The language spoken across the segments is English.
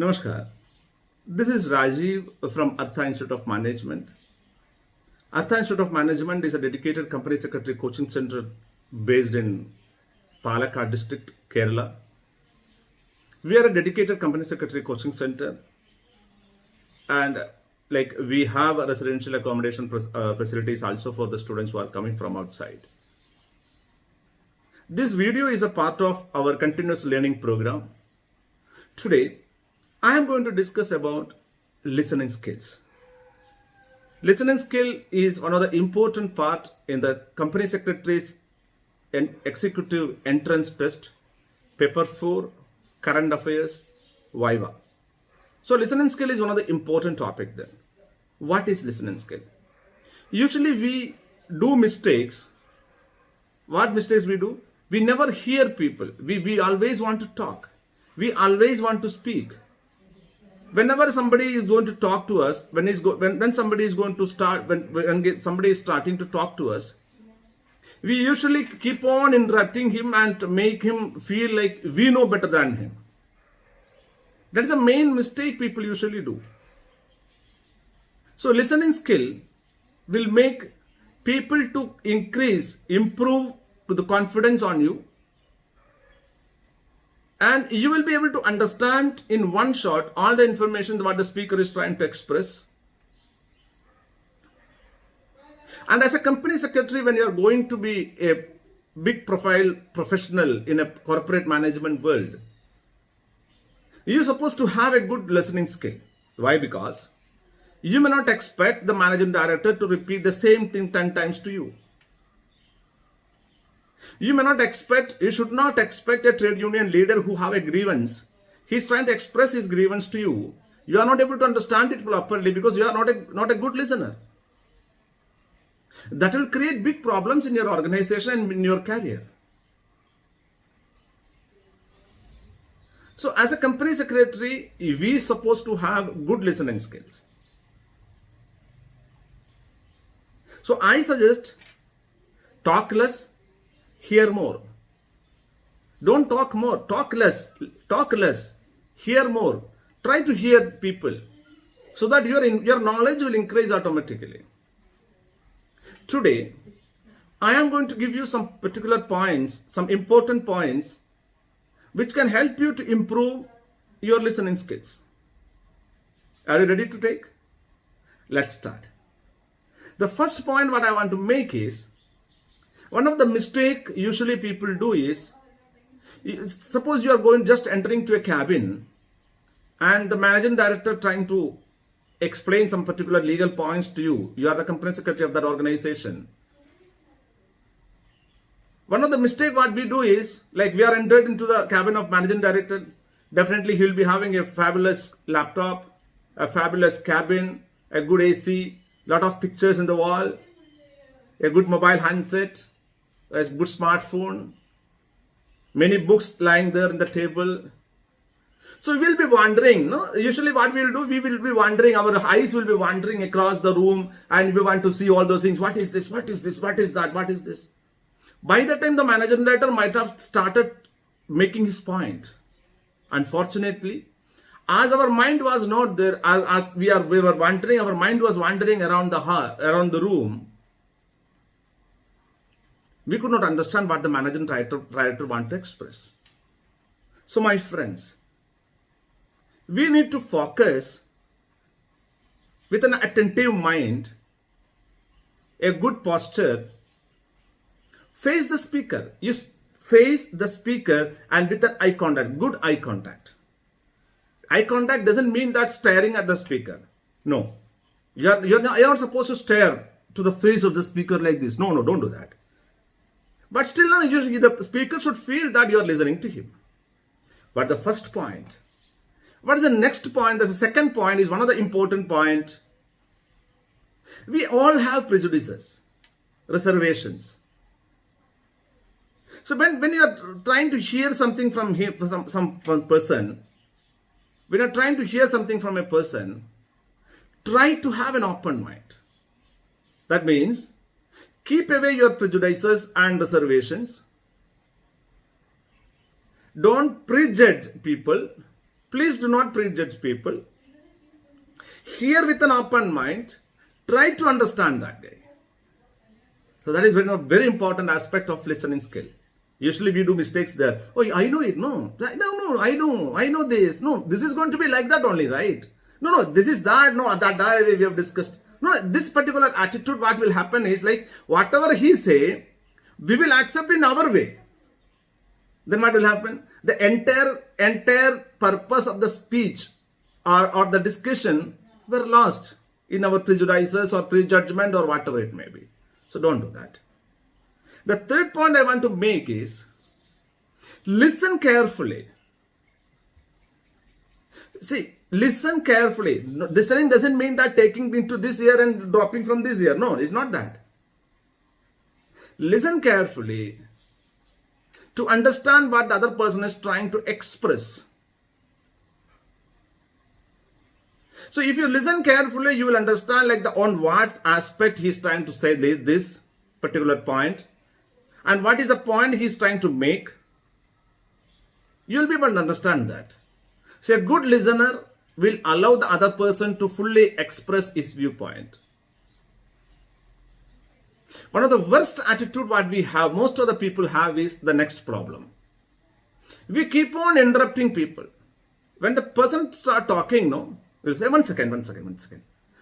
Namaskar. This is Rajiv from Artha Institute of Management. Artha Institute of Management is a dedicated company secretary coaching center based in Palakkad district, Kerala. We are a dedicated company secretary coaching center, and we have residential accommodation facilities also for the students who are coming from outside. This video is a part of our continuous learning program. Today, I am going to discuss about listening skills. Listening skill is one of the important part in the company secretary's and executive entrance test, paper 4, current affairs, Viva. So listening skill is one of the important topic then. What is listening skill? Usually we do mistakes. What mistakes we do? We never hear people. We always want to talk. We always want to speak. Whenever somebody is going to talk to us, when somebody is going to start, when somebody is starting to talk to us, we usually keep on interrupting him and make him feel like we know better than him. That is the main mistake people usually do. So listening skill will make people to improve the confidence on you, and you will be able to understand in one shot all the information what the speaker is trying to express. And as a company secretary, when you are going to be a big profile professional in a corporate management world, you are supposed to have a good listening skill. Why? Because you may not expect the managing director to repeat the same thing 10 times to you. You should not expect a trade union leader who have a grievance. He's trying to express his grievance to you. You are not able to understand it properly because you are not a good listener. That will create big problems in your organization and in your career. So as a company secretary, we are supposed to have good listening skills. So I suggest talk less, hear more. Don't talk more, talk less, hear more. Try to hear people so that your knowledge will increase automatically. Today, I am going to give you some particular points, some important points, which can help you to improve your listening skills. Are you ready to take? Let's start. The first point what I want to make is, one of the mistake usually people do is, suppose you are just entering to a cabin and the managing director trying to explain some particular legal points to you. You are the company secretary of that organization. One of the mistake what we do is, we are entered into the cabin of managing director. Definitely he will be having a fabulous laptop, a fabulous cabin, a good AC, lot of pictures in the wall, a good mobile handset, a good smartphone, many books lying there on the table. So we will be wandering. No? Usually what we will do, we will be wandering, our eyes will be wandering across the room and we want to see all those things. What is this? What is this? What is that? What is this? By the time the managing director might have started making his point. Unfortunately, as our mind was not there, as we were wandering, our mind was wandering around the room. We could not understand what the managing director wanted to express. So my friends, we need to focus with an attentive mind, a good posture, face the speaker. You face the speaker and with an eye contact, good eye contact. Eye contact doesn't mean that staring at the speaker. No. You're not supposed to stare to the face of the speaker like this. No, don't do that. But still, the speaker should feel that you are listening to him. But the first point. What is the next point? The second point is one of the important point. We all have prejudices, reservations. So when you are trying to hear something from him, some person, when you are trying to hear something from a person, try to have an open mind. That means, keep away your prejudices and reservations. Don't prejudge people. Please do not prejudge people. Hear with an open mind. Try to understand that guy. So that is very important aspect of listening skill. Usually we do mistakes there. Oh, I know it. No, I know this. No, this is going to be like that only, right? No, this is that. No, that way we have discussed. No, this particular attitude, what will happen is like, whatever he say, we will accept in our way. Then what will happen? The entire purpose of the speech or the discussion were lost in our prejudices or prejudgment or whatever it may be. So don't do that. The third point I want to make is listen carefully. See, listen carefully. Listening doesn't mean that taking into this ear and dropping from this ear. No, it's not that. Listen carefully to understand what the other person is trying to express. So if you listen carefully, you will understand like on what aspect he is trying to say this particular point and what is the point he is trying to make. You will be able to understand that. So a good listener will allow the other person to fully express his viewpoint. One of the worst attitude what we have, most of the people have, is the next problem. We keep on interrupting people. When the person start talking, no, we'll say, one second.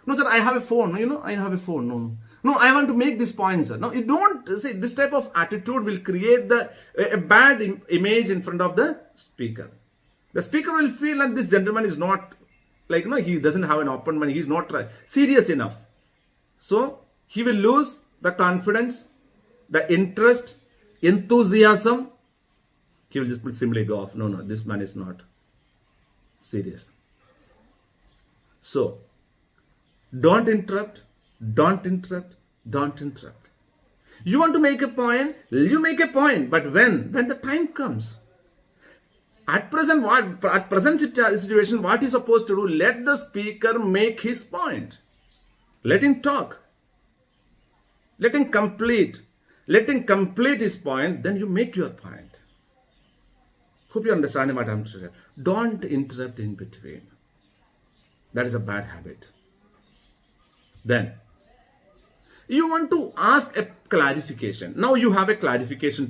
No, sir, I have a phone. I have a phone. No, I want to make this point, sir. No, you don't see this type of attitude will create a bad image in front of the speaker. The speaker will feel like this gentleman is not he doesn't have an open mind. He's not serious enough. So he will lose the confidence, the interest, enthusiasm. He will just simply go off. No, this man is not serious. So don't interrupt. You want to make a point, you make a point. But when the time comes, at present situation, what is supposed to do? Let the speaker make his point. Let him talk. Let him complete his point. Then you make your point. Hope you understand what I'm saying. Don't interrupt in between. That is a bad habit. Then you want to ask a clarification. Now you have a clarification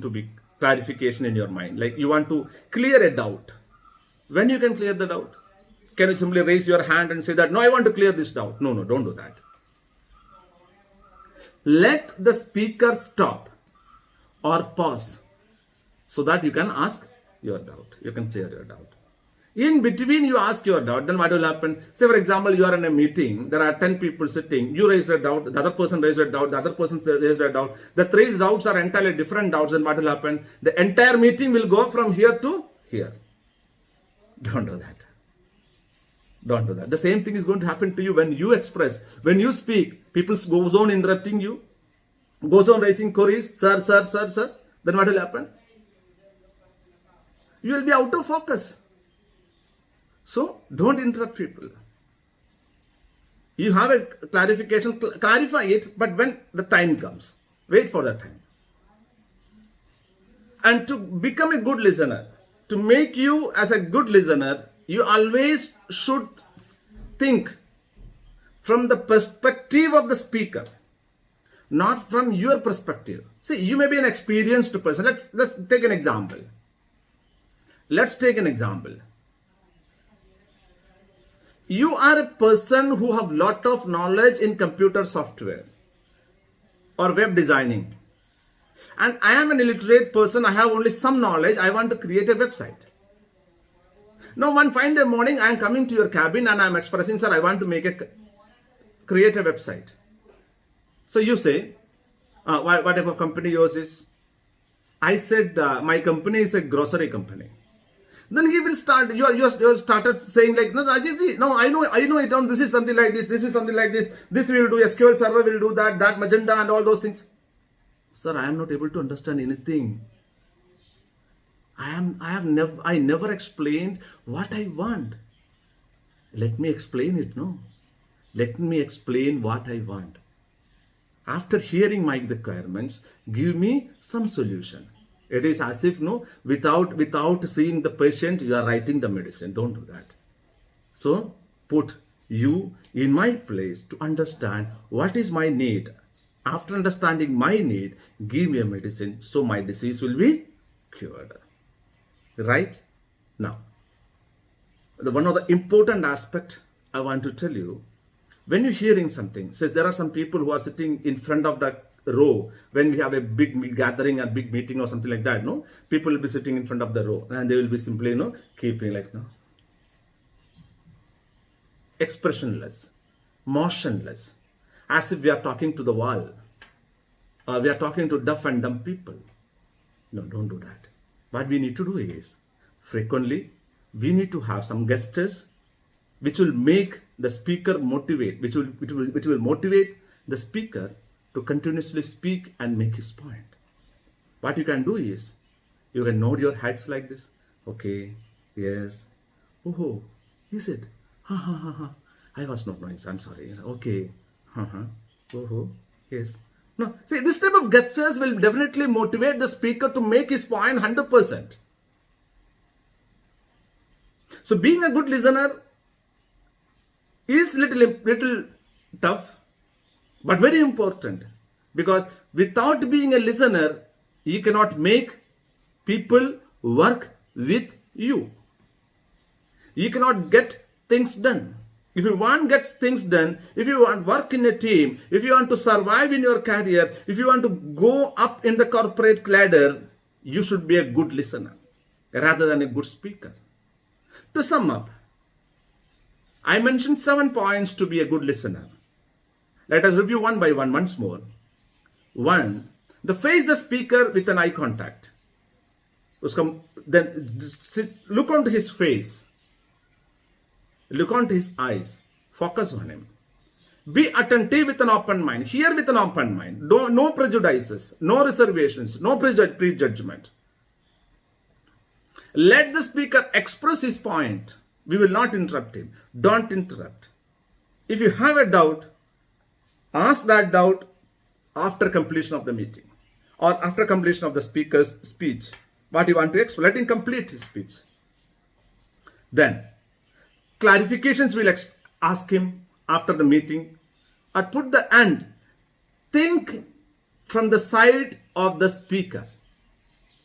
in your mind. Like you want to clear a doubt. When you can clear the doubt? Can you simply raise your hand and say that, no, I want to clear this doubt? No, don't do that. Let the speaker stop or pause so that you can ask your doubt. You can clear your doubt. In between you ask your doubt, then what will happen? Say for example, you are in a meeting, there are 10 people sitting, you raise a doubt, the other person raised a doubt, the other person raised a doubt. The 3 doubts are entirely different doubts, then what will happen? The entire meeting will go from here to here. Don't do that. Don't do that. The same thing is going to happen to you when you express, when you speak, people goes on interrupting you, goes on raising queries, sir. Then what will happen? You will be out of focus. So don't interrupt people. You have a clarification, clarify it, but when the time comes, wait for that time. And to become a good listener, to make you as a good listener, you always should think from the perspective of the speaker, not from your perspective. See, you may be an experienced person. Let's take an example. You are a person who have lot of knowledge in computer software or web designing. And I am an illiterate person. I have only some knowledge. I want to create a website. Now one fine day morning, I am coming to your cabin and I am expressing, sir, I want to create a website. So you say, what type of company yours is? I said, my company is a grocery company. Then he will start, you started saying like, no, Rajiv, no, I know it, this is something like this is something like this will do, SQL server will do that Magenta and all those things. Sir, I am not able to understand anything. I never explained what I want. Let me explain it, no? Let me explain what I want. After hearing my requirements, give me some solution. It is as if no, without seeing the patient, you are writing the medicine. Don't do that. So put you in my place to understand what is my need. After understanding my need, give me a medicine so my disease will be cured. Right? Now, one of the important aspect I want to tell you, when you're hearing something, says there are some people who are sitting in front of the row when we have a big gathering, a big meeting or something like that, no? People will be sitting in front of the row and they will be simply, keeping like, expressionless, motionless, as if we are talking to the wall or we are talking to deaf and dumb people. No, don't do that. What we need to do is, frequently, we need to have some gestures which will make the speaker motivate, which will motivate the speaker to continuously speak and make his point. What you can do is, you can nod your heads like this. Okay, yes. Oh, is it? Ha ha ha ha. I was not knowing, I'm sorry. Okay. Ha ha. Oh, yes. No, see, this type of gestures will definitely motivate the speaker to make his point 100%. So being a good listener is little tough, but very important, because without being a listener, you cannot make people work with you. You cannot get things done. If you want to get things done, if you want to work in a team, if you want to survive in your career, if you want to go up in the corporate ladder, you should be a good listener rather than a good speaker. To sum up, I mentioned 7 points to be a good listener. Let us review one by one once more. 1. Face the speaker with an eye contact. Then look onto his face. Look onto his eyes. Focus on him. Be attentive with an open mind. Hear with an open mind. No prejudices, no reservations, no prejudgment. Let the speaker express his point. We will not interrupt him. Don't interrupt. If you have a doubt, ask that doubt after completion of the meeting or after completion of the speaker's speech. What you want to explain, let him complete his speech. Then, clarifications will ask him after the meeting. Or put the end. Think from the side of the speaker.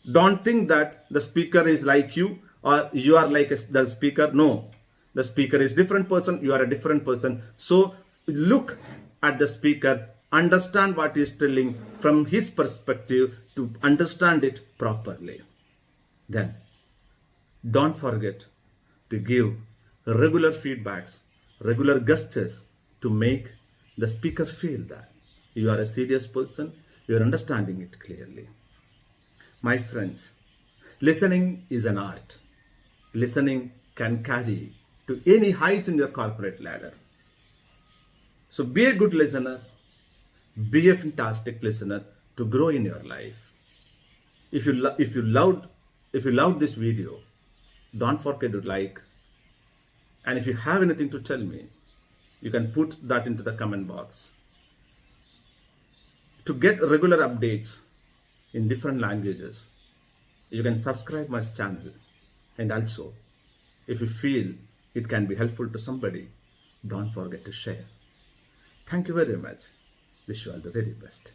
Don't think that the speaker is like you or you are like the speaker. No, the speaker is different person, you are a different person. So look at the speaker, understand what he is telling from his perspective to understand it properly. Then don't forget to give regular feedbacks, regular gestures to make the speaker feel that you are a serious person, you are understanding it clearly. My friends, listening is an art. Listening can carry to any heights in your corporate ladder. So be a good listener, be a fantastic listener to grow in your life. If you loved this video, don't forget to like. And if you have anything to tell me, you can put that into the comment box. To get regular updates in different languages, you can subscribe my channel. And also, if you feel it can be helpful to somebody, don't forget to share. Thank you very much. Wish you all the very best.